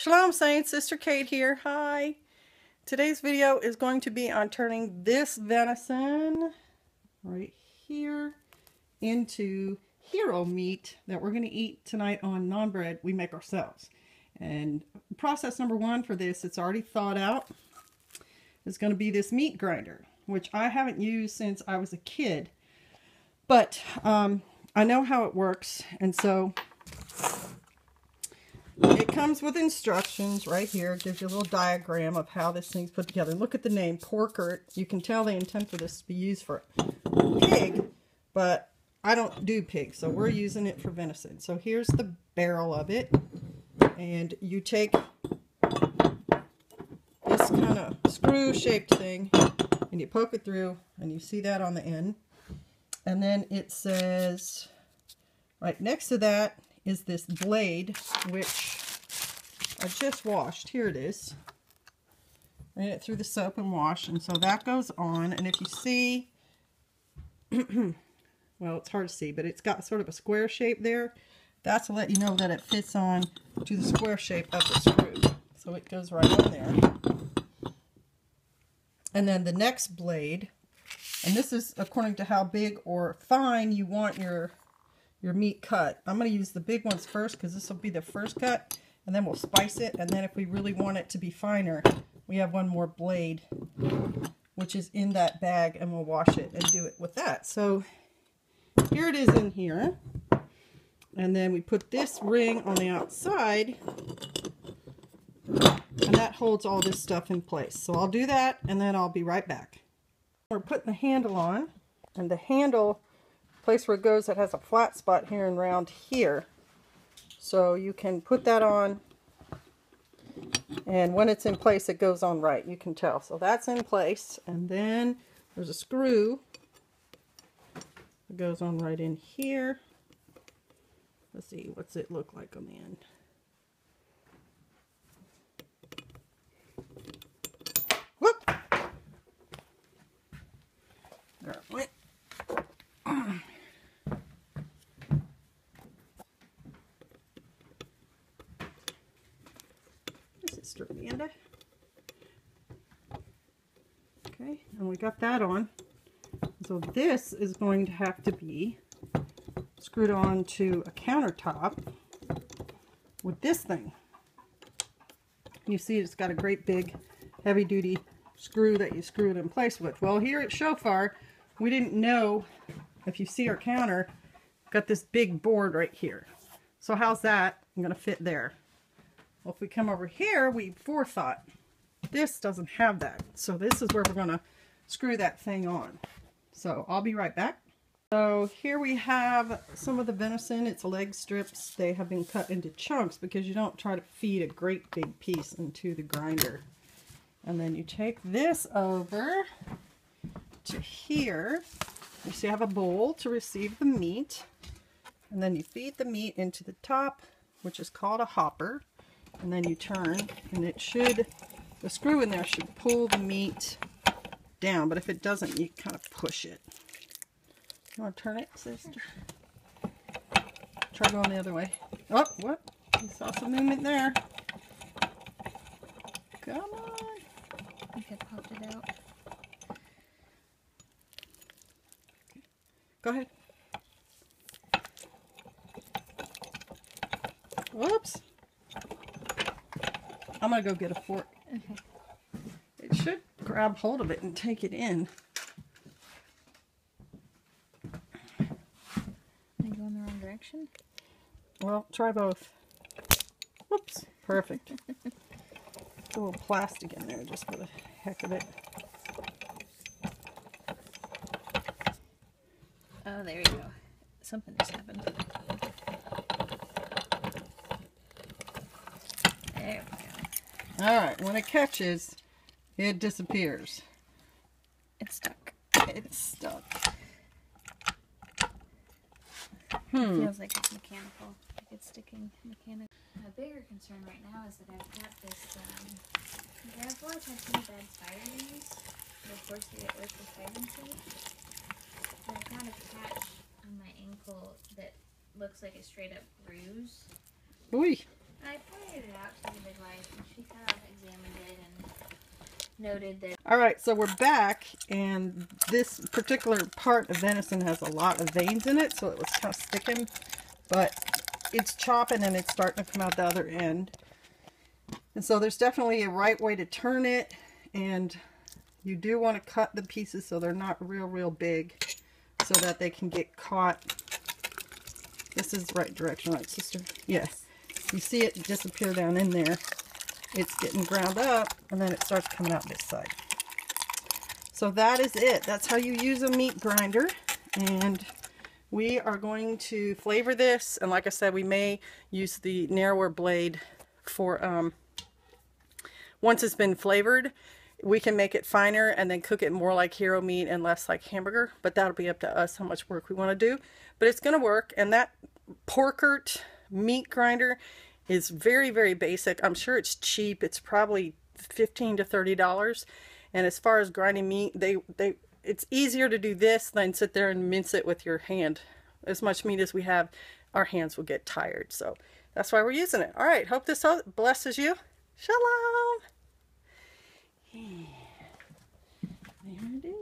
Shalom Saints, Sister Kate here. Hi. Today's video is going to be on turning this venison right here into hero meat that we're going to eat tonight on naan bread we make ourselves. And process number one for this, it's already thought out, is going to be this meat grinder, which I haven't used since I was a kid. But I know how it works, and so it comes with instructions right here. It gives you a little diagram of how this thing's put together. Look at the name, porker. You can tell they intend for this to be used for pig, but I don't do pig, so we're using it for venison. So here's the barrel of it, and you take this kind of screw-shaped thing, and you poke it through, and you see that on the end. And then it says, right next to that is this blade, which I just washed. Here it is. Ran it through the soap and wash, and so that goes on. And if you see, well, it's hard to see, but it's got sort of a square shape there. That's to let you know that it fits on to the square shape of the screw. So it goes right on there. And then the next blade, and this is according to how big or fine you want your meat cut. I'm going to use the big ones first because this will be the first cut, and then we'll spice it. And then if we really want it to be finer, we have one more blade, which is in that bag, and we'll wash it and do it with that. So here it is in here. And then we put this ring on the outside, and that holds all this stuff in place. So I'll do that, and then I'll be right back. We're putting the handle on, and the handle, place where it goes, it has a flat spot here and around here. So you can put that on, and when it's in place, it goes on right. You can tell. So that's in place, and then there's a screw that goes on right in here. Let's see, what's it look like on the end? Whoop! There it went. Sister Amanda. Okay, and we got that on. So this is going to have to be screwed on to a countertop with this thing. You see it's got a great big heavy duty screw that you screw it in place with. Well, here at Shofar, we didn't know, if you see our counter, got this big board right here. So how's that going to fit there? Well, if we come over here, we forethought. This doesn't have that. So this is where we're going to screw that thing on. So I'll be right back. So here we have some of the venison. It's leg strips. They have been cut into chunks because you don't try to feed a great big piece into the grinder. And then you take this over to here. You see I have a bowl to receive the meat. And then you feed the meat into the top, which is called a hopper. And then you turn, and it should, the screw in there should pull the meat down. But if it doesn't, you kind of push it. You want to turn it, sister? Try going the other way. Oh, what? You saw some movement there. Come on. I think I popped it out. Go ahead. Whoops. I'm going to go get a fork. Okay. It should grab hold of it and take it in. Am I going the wrong direction? Well, try both. Whoops. Perfect. A little plastic in there just for the heck of it. Oh, there you go. Something just happened. There we go. Alright, when it catches, it disappears. It's stuck. It's stuck. It feels like it's mechanical. Like it's sticking mechanical. A bigger concern right now is that I've got this, I've always had pretty bad spider knees. But of course, they get worse with pregnancy. And I've got a patch on my ankle that looks like a straight up bruise. Ooh. And I pointed it out to the midwife, and she kind of examined it and noted that. All right, so we're back, and this particular part of venison has a lot of veins in it, so it was kind of sticking, but it's chopping and it's starting to come out the other end. And so there's definitely a right way to turn it, and you do want to cut the pieces so they're not real big, so that they can get caught. This is the right direction, right, sister? Yes. You see it disappear down in there. It's getting ground up, and then it starts coming out this side. So that is it. That's how you use a meat grinder. And we are going to flavor this. And like I said, we may use the narrower blade for, once it's been flavored, we can make it finer and then cook it more like hero meat and less like hamburger. But that'll be up to us how much work we want to do. But it's going to work. And that Porkert meat grinder is very basic. I'm sure it's cheap. It's probably $15 to $30. And as far as grinding meat, it's easier to do this than sit there and mince it with your hand. As much meat as we have, our hands will get tired. So that's why we're using it. All right. Hope this blesses you. Shalom. There it is.